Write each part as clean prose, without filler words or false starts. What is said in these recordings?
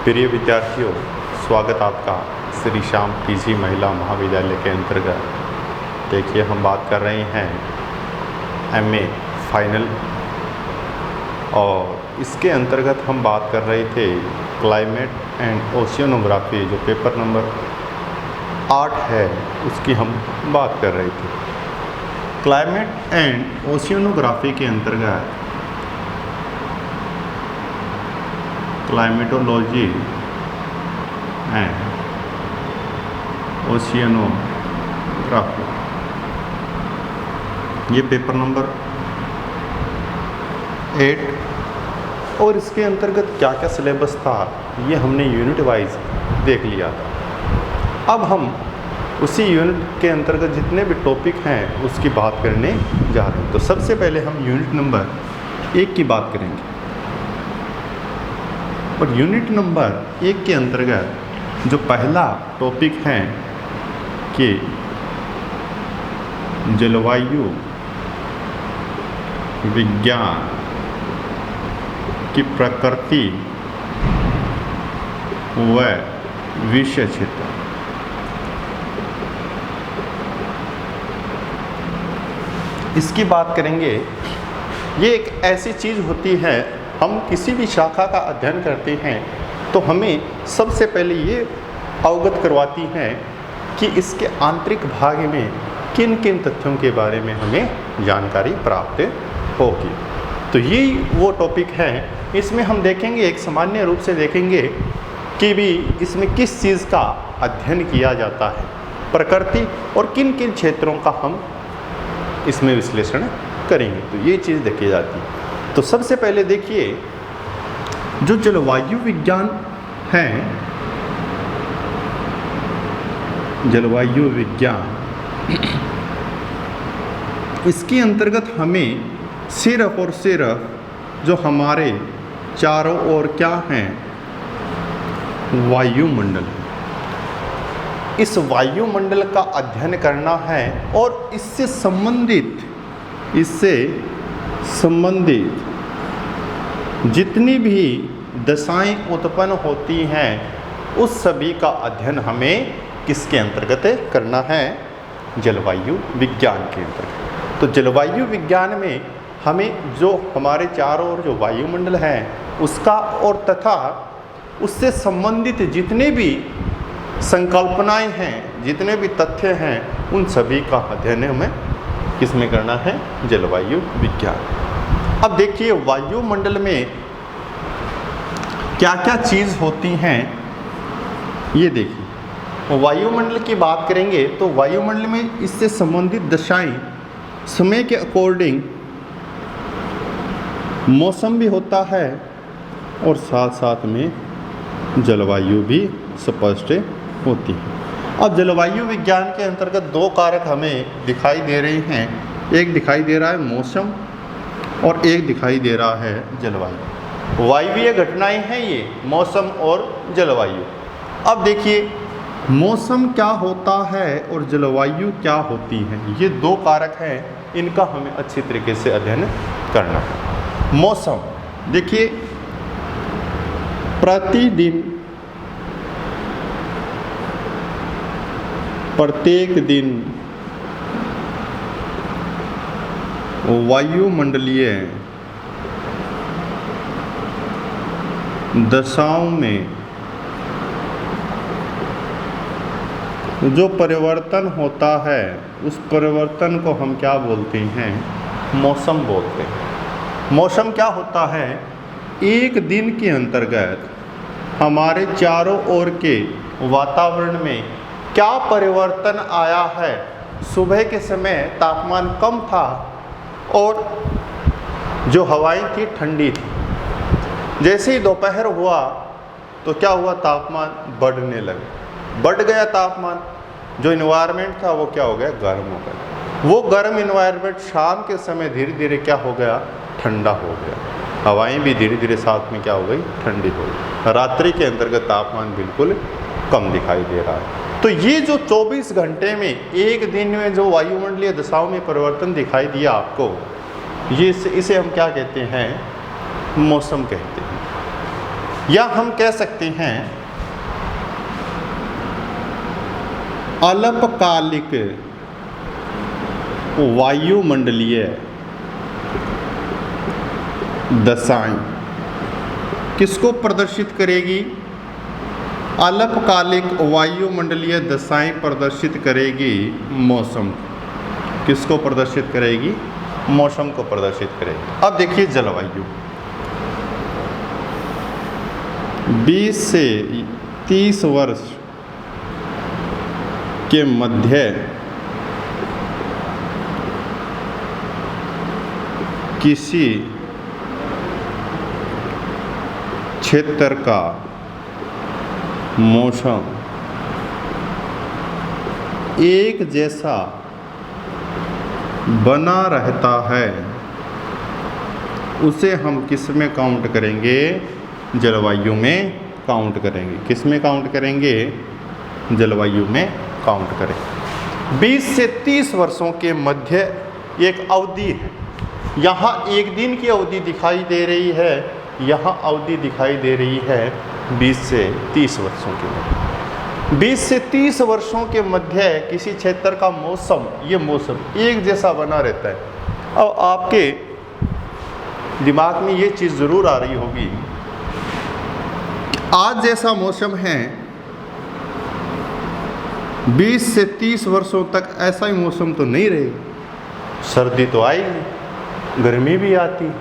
प्रिय विद्यार्थियों, स्वागत आपका श्री श्याम पीजी महिला महाविद्यालय के अंतर्गत। देखिए, हम बात कर रहे हैं एमए फाइनल और इसके अंतर्गत हम बात कर रहे थे क्लाइमेट एंड ओशियनोग्राफी, जो पेपर नंबर 8 है उसकी हम बात कर रहे थे। क्लाइमेट एंड ओशियनोग्राफी के अंतर्गत क्लाइमेटोलॉजी एंड ओशियनोग्राफी, ये पेपर नंबर 8 और इसके अंतर्गत क्या क्या सिलेबस था ये हमने यूनिट वाइज देख लिया था। अब हम उसी यूनिट के अंतर्गत जितने भी टॉपिक हैं उसकी बात करने जा रहे हैं। तो सबसे पहले हम यूनिट नंबर 1 की बात करेंगे और यूनिट नंबर 1 के अंतर्गत जो पहला टॉपिक है कि जलवायु विज्ञान की प्रकृति व विषय क्षेत्र। इसकी बात करेंगे। ये एक ऐसी चीज़ होती है, हम किसी भी शाखा का अध्ययन करते हैं तो हमें सबसे पहले ये अवगत करवाती हैं कि इसके आंतरिक भाग में किन किन तथ्यों के बारे में हमें जानकारी प्राप्त होगी। तो ये वो टॉपिक है। इसमें हम देखेंगे, एक सामान्य रूप से देखेंगे कि भी इसमें किस चीज़ का अध्ययन किया जाता है, प्रकृति और किन किन क्षेत्रों का हम इसमें विश्लेषण करेंगे। तो ये चीज़ देखी जाती है। तो सबसे पहले देखिए, जो जलवायु विज्ञान है, जलवायु विज्ञान, इसके अंतर्गत हमें सिर्फ और सिर्फ जो हमारे चारों ओर क्या हैं, वायुमंडल, इस वायुमंडल का अध्ययन करना है और इससे संबंधित जितनी भी दशाएं उत्पन्न होती हैं उस सभी का अध्ययन हमें किसके अंतर्गत करना है, जलवायु विज्ञान के अंतर्गत। तो जलवायु विज्ञान में हमें जो हमारे चारों ओर जो वायुमंडल है उसका और तथा उससे संबंधित जितने भी संकल्पनाएं हैं, जितने भी तथ्य हैं, उन सभी का अध्ययन हमें किसमें करना है, जलवायु विज्ञान। अब देखिए, वायुमंडल में क्या क्या चीज़ होती हैं ये देखिए। वायुमंडल की बात करेंगे तो वायुमंडल में इससे संबंधित दशाएं, समय के अकॉर्डिंग मौसम भी होता है और साथ साथ में जलवायु भी स्पष्ट होती है। अब जलवायु विज्ञान के अंतर्गत दो कारक हमें दिखाई दे रहे हैं। एक दिखाई दे रहा है मौसम और एक दिखाई दे रहा है जलवायु। वायवीय घटनाएं हैं ये, मौसम और जलवायु। अब देखिए, मौसम क्या होता है और जलवायु क्या होती है, ये दो कारक हैं, इनका हमें अच्छी तरीके से अध्ययन करना है। मौसम देखिए, प्रतिदिन प्रत्येक दिन वायुमंडलीय दशाओं में जो परिवर्तन होता है उस परिवर्तन को हम क्या बोलते हैं, मौसम बोलते हैं। मौसम क्या होता है, एक दिन के अंतर्गत हमारे चारों ओर के वातावरण में क्या परिवर्तन आया है। सुबह के समय तापमान कम था और जो हवाएं थी ठंडी थी। जैसे ही दोपहर हुआ तो क्या हुआ, तापमान बढ़ने लगा, बढ़ गया तापमान। जो इन्वायरमेंट था वो क्या हो गया, गर्म हो गया। वो गर्म इन्वायरमेंट शाम के समय धीरे धीरे क्या हो गया, ठंडा हो गया। हवाएं भी धीरे धीरे साथ में क्या हो गई, ठंडी हो गई। रात्रि के अंतर्गत तापमान बिल्कुल कम दिखाई दे रहा है। तो ये जो 24 घंटे में, एक दिन में जो वायुमंडलीय दशाओं में परिवर्तन दिखाई दिया आपको, ये इसे हम क्या कहते हैं, मौसम कहते हैं। या हम कह सकते हैं अल्पकालिक वायुमंडलीय दशाएं किसको प्रदर्शित करेगी? अल्पकालिक वायुमंडलीय दशाएं प्रदर्शित करेगी मौसम। किसको प्रदर्शित करेगी? मौसम को प्रदर्शित करेगी। अब देखिए जलवायु 20 से 30 वर्ष के मध्य किसी क्षेत्र का मौसम एक जैसा बना रहता है, उसे हम किस में काउंट करेंगे? जलवायु में काउंट करेंगे। किस में काउंट करेंगे? जलवायु में काउंट करेंगे। 20 से 30 वर्षों के मध्य एक अवधि है। यहाँ एक दिन की अवधि दिखाई दे रही है, यहाँ अवधि दिखाई दे रही है 20 से 30 वर्षों के मध्य। 20 से 30 वर्षों के मध्य किसी क्षेत्र का मौसम, ये मौसम एक जैसा बना रहता है। अब आपके दिमाग में ये चीज़ ज़रूर आ रही होगी, आज जैसा मौसम है 20 से 30 वर्षों तक ऐसा ही मौसम तो नहीं रहेगा। सर्दी तो आएगी, गर्मी भी आती है।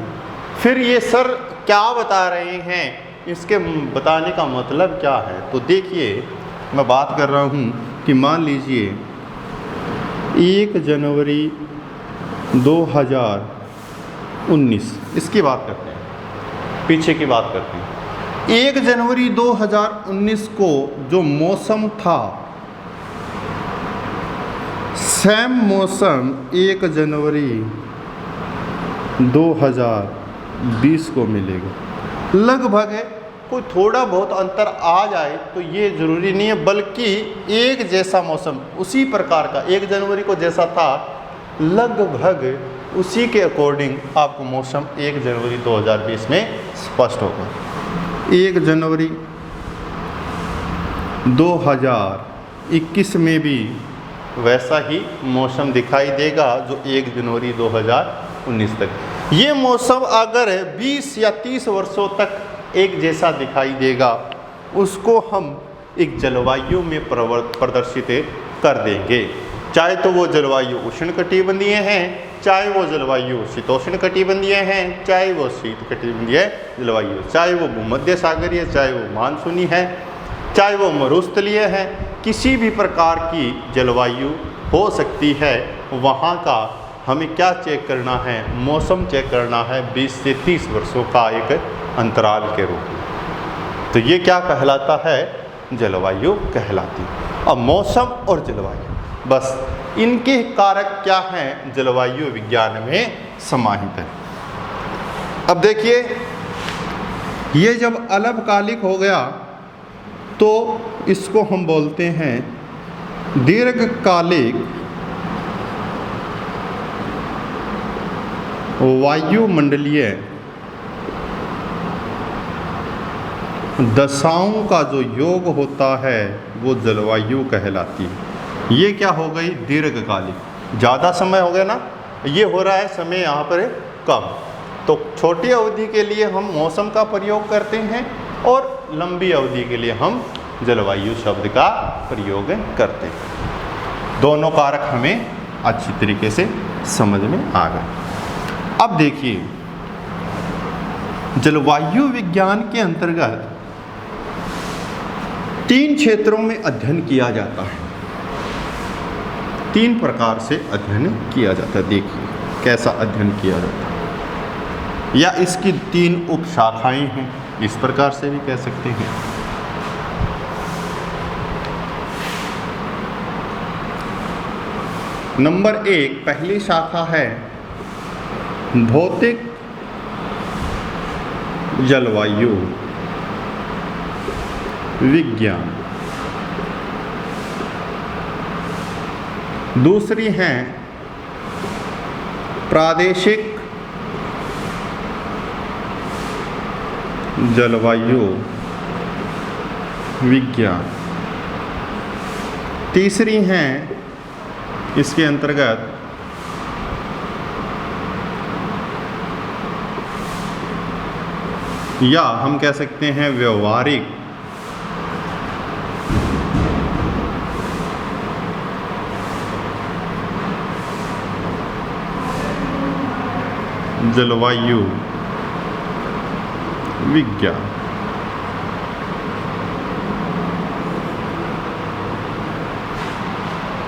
फिर ये सर क्या बता रहे हैं, इसके बताने का मतलब क्या है? तो देखिए, मैं बात कर रहा हूँ कि मान लीजिए 1 जनवरी 2019, इसकी बात करते हैं, पीछे की बात करते हैं। 1 जनवरी 2019 को जो मौसम था, सेम मौसम 1 जनवरी 2020 को मिलेगा। लगभग कोई थोड़ा बहुत अंतर आ जाए तो ये ज़रूरी नहीं है, बल्कि एक जैसा मौसम उसी प्रकार का 1 जनवरी को जैसा था, लगभग उसी के अकॉर्डिंग आपको मौसम 1 जनवरी 2020 में स्पष्ट होगा। 1 जनवरी 2021 में भी वैसा ही मौसम दिखाई देगा जो 1 जनवरी 2019 तक। ये मौसम अगर 20 या 30 वर्षों तक एक जैसा दिखाई देगा, उसको हम एक जलवायु में प्रदर्शित कर देंगे। चाहे तो वो जलवायु उष्णकटिबंधीय हैं, चाहे वो जलवायु शीतोष्ण कटिबंधीय हैं, चाहे वो शीतकटिबंधीय जलवायु, चाहे वो भूमध्य सागरीय, चाहे वो मानसूनी है, चाहे वो मरुस्थलीय है, किसी भी प्रकार की जलवायु हो सकती है। वहाँ का हमें क्या चेक करना है? मौसम चेक करना है 20 से 30 वर्षों का एक अंतराल के रूप में। तो ये क्या कहलाता है? जलवायु कहलाती। अब मौसम और जलवायु, बस इनके कारक क्या हैं, जलवायु विज्ञान में समाहित है। अब देखिए, ये जब अल्पकालिक हो गया तो इसको हम बोलते हैं दीर्घकालिक वायुमंडलीय दशाओं का जो योग होता है वो जलवायु कहलाती है। ये क्या हो गई? दीर्घकालिक। ज़्यादा समय हो गया ना, ये हो रहा है समय यहाँ पर कम, तो छोटी अवधि के लिए हम मौसम का प्रयोग करते हैं और लंबी अवधि के लिए हम जलवायु शब्द का प्रयोग करते हैं। दोनों कारक हमें अच्छी तरीके से समझ में आ गए। अब देखिए, जलवायु विज्ञान के अंतर्गत 3 क्षेत्रों में अध्ययन किया जाता है। 3 प्रकार से अध्ययन किया जाता है। देखिए कैसा अध्ययन किया जाता है, या इसकी 3 उप शाखाएं हैं, इस प्रकार से भी कह सकते हैं। नंबर 1, पहली शाखा है भौतिक जलवायु विज्ञान। दूसरी है प्रादेशिक जलवायु विज्ञान। तीसरी हैं इसके अंतर्गत या हम कह सकते हैं व्यवहारिक जलवायु विज्ञान।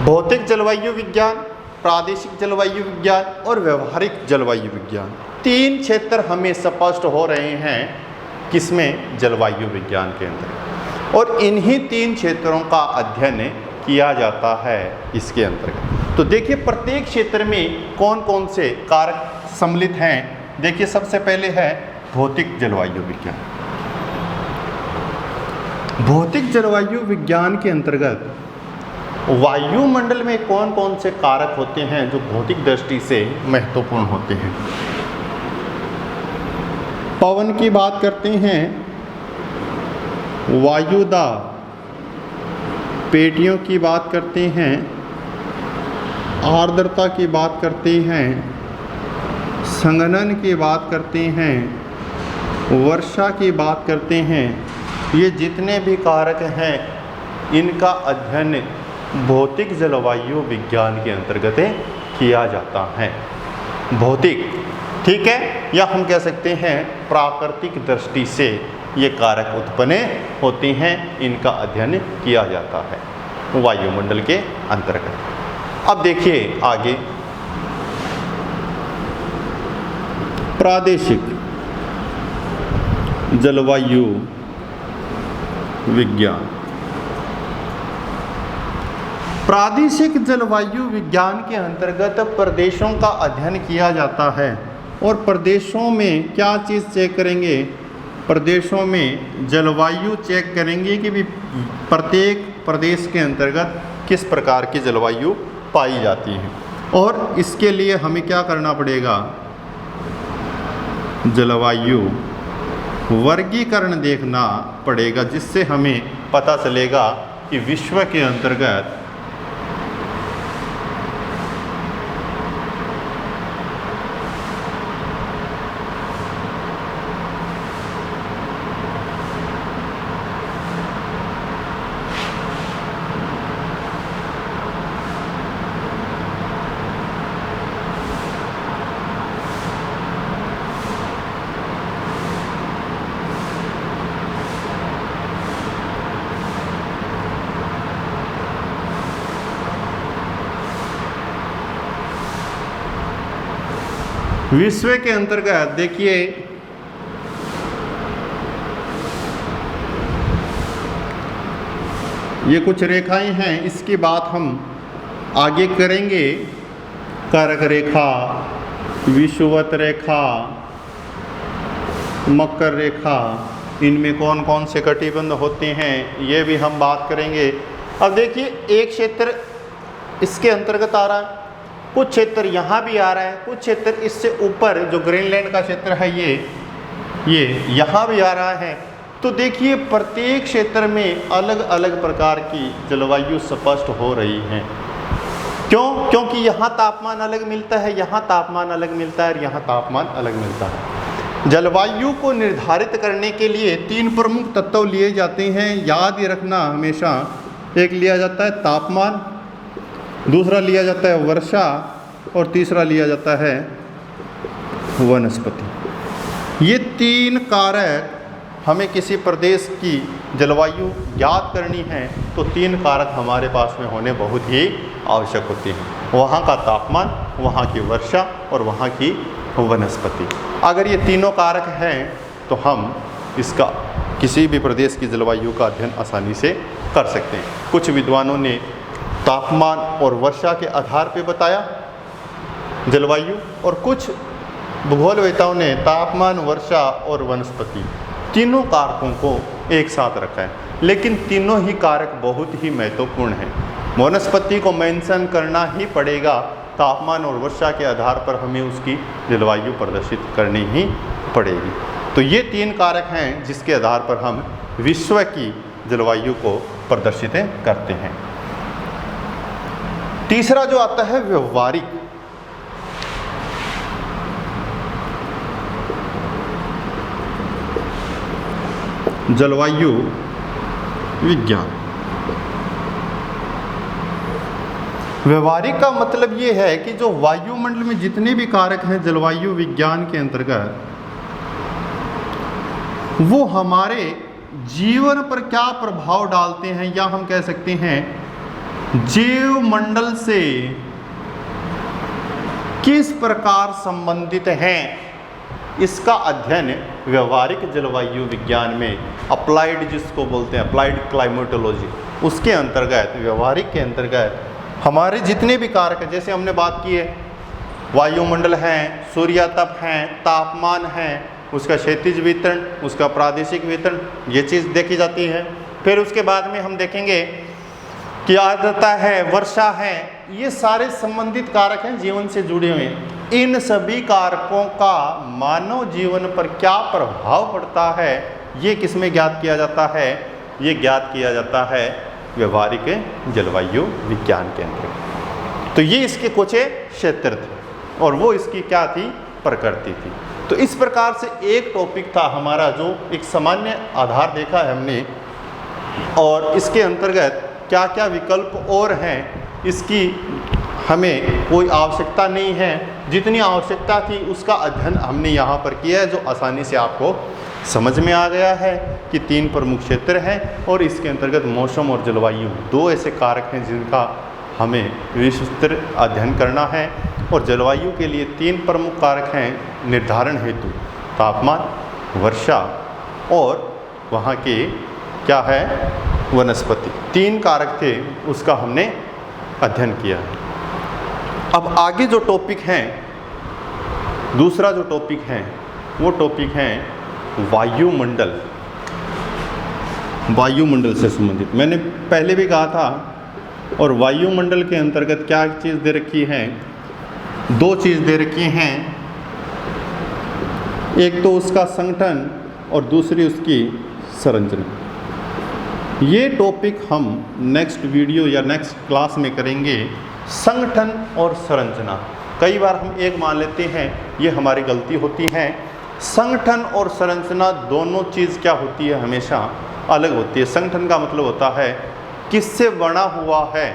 भौतिक जलवायु विज्ञान, प्रादेशिक जलवायु विज्ञान और व्यवहारिक जलवायु विज्ञान, तीन क्षेत्र हमें स्पष्ट हो रहे हैं किसमें, जलवायु विज्ञान के अंदर। और इन्हीं तीन क्षेत्रों का अध्ययन किया जाता है इसके अंतर्गत। तो देखिए प्रत्येक क्षेत्र में कौन कौन से कारक सम्मिलित हैं। देखिए सबसे पहले है भौतिक जलवायु विज्ञान। भौतिक जलवायु विज्ञान के अंतर्गत वायुमंडल में कौन कौन से कारक होते हैं जो भौतिक दृष्टि से महत्वपूर्ण होते हैं। पवन की बात करते हैं, वायुदाब, पेटियों की बात करते हैं, आर्द्रता की बात करते हैं, संघनन की बात करते हैं, वर्षा की बात करते हैं। ये जितने भी कारक हैं इनका अध्ययन भौतिक जलवायु विज्ञान के अंतर्गत किया जाता है। भौतिक, ठीक है, या हम कह सकते हैं प्राकृतिक दृष्टि से ये कारक उत्पन्न होते हैं, इनका अध्ययन किया जाता है वायुमंडल के अंतर्गत। अब देखिए आगे प्रादेशिक जलवायु विज्ञान। प्रादेशिक जलवायु विज्ञान के अंतर्गत प्रदेशों का अध्ययन किया जाता है। और प्रदेशों में क्या चीज़ चेक करेंगे, प्रदेशों में जलवायु चेक करेंगे कि भी प्रत्येक प्रदेश के अंतर्गत किस प्रकार की जलवायु पाई जाती है। और इसके लिए हमें क्या करना पड़ेगा, जलवायु वर्गीकरण देखना पड़ेगा, जिससे हमें पता चलेगा कि विश्व के अंतर्गत विश्व के अंतर्गत देखिए ये कुछ रेखाएं हैं, इसकी बात हम आगे करेंगे। कर्क रेखा, विषुवत रेखा, मकर रेखा, इनमें कौन कौन से कटिबंध होते हैं ये भी हम बात करेंगे। अब देखिए एक क्षेत्र इसके अंतर्गत आ रहा है, कुछ क्षेत्र यहाँ भी आ रहा है, कुछ क्षेत्र इससे ऊपर जो ग्रीनलैंड का क्षेत्र है ये यहाँ भी आ रहा है। तो देखिए प्रत्येक क्षेत्र में अलग अलग प्रकार की जलवायु स्पष्ट हो रही है। क्यों? क्योंकि यहाँ तापमान अलग मिलता है, यहाँ तापमान अलग मिलता है और यहाँ तापमान अलग मिलता है। जलवायु को निर्धारित करने के लिए तीन प्रमुख तत्व लिए जाते हैं, याद ही रखना हमेशा। एक लिया जाता है तापमान, दूसरा लिया जाता है वर्षा और तीसरा लिया जाता है वनस्पति। ये तीन कारक हमें किसी प्रदेश की जलवायु ज्ञात करनी है तो तीन कारक हमारे पास में होने बहुत ही आवश्यक होते हैं, वहाँ का तापमान, वहाँ की वर्षा और वहाँ की वनस्पति। अगर ये तीनों कारक हैं तो हम इसका किसी भी प्रदेश की जलवायु का अध्ययन आसानी से कर सकते हैं। कुछ विद्वानों ने तापमान और वर्षा के आधार पर बताया जलवायु, और कुछ भूगोलवेताओं ने तापमान, वर्षा और वनस्पति तीनों कारकों को एक साथ रखा है। लेकिन तीनों ही कारक बहुत ही महत्वपूर्ण हैं। वनस्पति को मेंशन करना ही पड़ेगा, तापमान और वर्षा के आधार पर हमें उसकी जलवायु प्रदर्शित करनी ही पड़ेगी। तो ये तीन कारक हैं जिसके आधार पर हम विश्व की जलवायु को प्रदर्शित करते हैं। तीसरा जो आता है व्यवहारिक। जलवायु विज्ञान। व्यवहारिक का मतलब ये है कि जो वायुमंडल में जितने भी कारक हैं जलवायु विज्ञान के अंतर्गत, वो हमारे जीवन पर क्या प्रभाव डालते हैं, या हम कह सकते हैं जीव मंडल से किस प्रकार संबंधित हैं, इसका अध्ययन व्यवहारिक जलवायु विज्ञान में अप्लाइड, जिसको बोलते हैं अप्लाइड क्लाइमेटोलॉजी, उसके अंतर्गत, व्यवहारिक के अंतर्गत हमारे जितने भी कारक हैं, जैसे हमने बात की है वायुमंडल हैं, सूर्यातप हैं, तापमान है, उसका क्षैतिज वितरण, उसका प्रादेशिक वितरण, ये चीज़ देखी जाती है। फिर उसके बाद में हम देखेंगे कि आर्द्रता है, वर्षा है, ये सारे संबंधित कारक हैं जीवन से जुड़े हुए। इन सभी कारकों का मानव जीवन पर क्या प्रभाव पड़ता है, ये किसमें ज्ञात किया जाता है? ये ज्ञात किया जाता है व्यवहारिक जलवायु विज्ञान के अंदर। तो ये इसके कुछ क्षेत्र थे और वो इसकी क्या थी? प्रकृति थी। तो इस प्रकार से एक टॉपिक था हमारा जो एक सामान्य आधार देखा है हमने, और इसके अंतर्गत क्या क्या विकल्प और हैं इसकी हमें कोई आवश्यकता नहीं है। जितनी आवश्यकता थी उसका अध्ययन हमने यहाँ पर किया है, जो आसानी से आपको समझ में आ गया है कि 3 प्रमुख क्षेत्र हैं और इसके अंतर्गत मौसम और जलवायु 2 ऐसे कारक हैं जिनका हमें विस्तृत अध्ययन करना है। और जलवायु के लिए 3 प्रमुख कारक हैं निर्धारण हेतु, तापमान, वर्षा और वहाँ के क्या है वनस्पति। 3 कारक थे, उसका हमने अध्ययन किया है। अब आगे जो टॉपिक हैं, दूसरा जो टॉपिक है वो टॉपिक है वायुमंडल। वायुमंडल से संबंधित मैंने पहले भी कहा था। और वायुमंडल के अंतर्गत क्या चीज़ दे रखी है? 2 चीज़ दे रखी हैं, एक तो उसका संगठन और दूसरी उसकी संरचना। ये टॉपिक हम नेक्स्ट वीडियो या नेक्स्ट क्लास में करेंगे, संगठन और संरचना। कई बार हम एक मान लेते हैं, ये हमारी गलती होती है। संगठन और संरचना दोनों चीज़ क्या होती है? हमेशा अलग होती है। संगठन का मतलब होता है किससे बना हुआ है,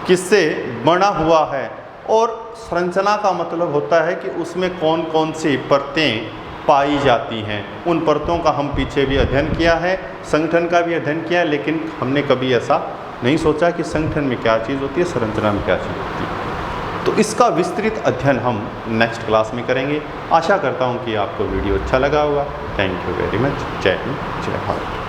किससे बना हुआ है, और संरचना का मतलब होता है कि उसमें कौन कौन सी परतें पाई जाती हैं। उन परतों का हम पीछे भी अध्ययन किया है, संगठन का भी अध्ययन किया है, लेकिन हमने कभी ऐसा नहीं सोचा कि संगठन में क्या चीज़ होती है, संरचना में क्या चीज़ होती है। तो इसका विस्तृत अध्ययन हम नेक्स्ट क्लास में करेंगे। आशा करता हूँ कि आपको वीडियो अच्छा लगा होगा। Thank you very much. जय हिंद, जय भारत।